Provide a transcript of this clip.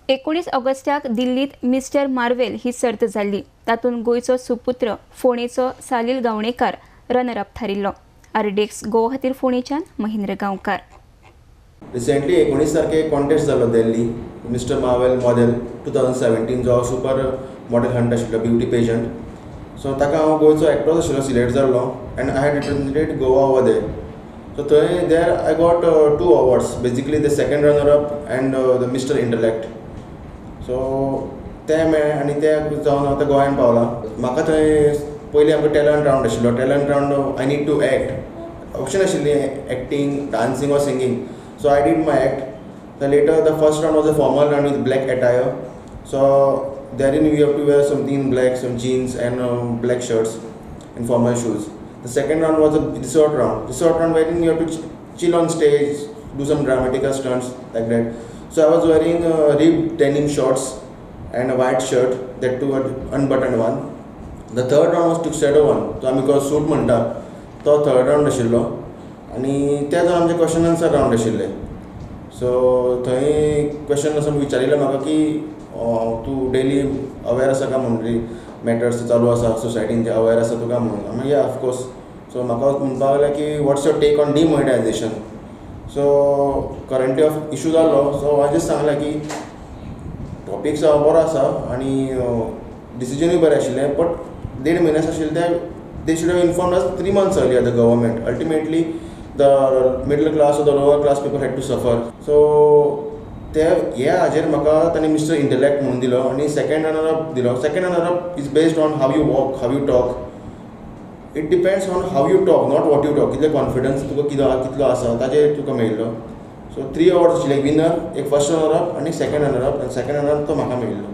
19 ऑगस्टाक दिल्लीत mister marvel ही सर्त जाल्ली. तातूंत गोंयचो सुपुत्र फोंडेचो सालील गावणेकार रनर अप थारिल्लो. आरडेक्स गोवा खातीर फोंडेच्यान महेंद्र गांवकार. रिसेंटली 19 तारखेक कॉन्टेस्ट जालो दिल्ली मिस्टर मार्वेल मॉडेल 2017 जो सुपर मॉडेल हंट आशिल्लो ब्युटी पेजंट. सो ताका हांव गोंयचो एक्ट्रोस आशिल्लो सिलेक्ट जाल्लो and I had represented Goa over there. So थंय there I got 2 awards basically the second runner up and the mister intellect. So ते मेळ्ळे आनी ते जावन हांव गोंयांत पावला. म्हाका थंय पयलीं आमकां टॅलंट रावंड आशिल्लो. Talent round I need to act option आशिल्ली acting dancing or singing. So I did my act. Later the first round was a formal round with black attire. So therein you have to wear something in black, some jeans and black shirts and formal shoes. The second round was a resort round. Resort round wherein you have to chill on stage, do some dramatic stunts like that. So I was wearing ribbed denim shorts and a white shirt, that too unbuttoned one. The third round was tuxedo one. So आमी suit म्हणटा तो third round आशिल्लो आनी ते जावन आमचे question answer round आशिल्ले. सो थंय क्वेश्चन असो विचारिल्लो म्हाका की तूं डेली अवेर आसा काय म्हणून मॅटर्स चालू आसा सोसायटीन जे अवेर आसा तुका म्हणून. हांवें या ऑफकोर्स. सो म्हाका म्हणपाक लागलें की what's your take on demonetisation. So करंटी ऑफ इशू जालो. सो हांवें जस्ट सांगलें की टॉपीक बरो आसा आनी डिसिजनूय बरें आशिल्लें बट 1.5 म्हयने आशिल्ले ते they should have informed us 3 months earlier the government. Ultimately the middle class or the lower class people had to suffer. So ते हाजेर म्हाका ताणें मिस्टर इंटलॅक्ट म्हणून दिलो आनी सेकंड रनर अप दिलो. Second runner up is based on how you walk, how you talk. It depends on how you talk, not what you talk. कितले confidence तुका कितलो आसा ताजेर तुका मेळिल्लो. सो 3 अवॉर्ड्स आशिल्ले, विनर, एक फर्स्ट रनर अप आनी सेकंड रनर अप. आनी सेकंड रनर अप तो म्हाका मेळिल्लो.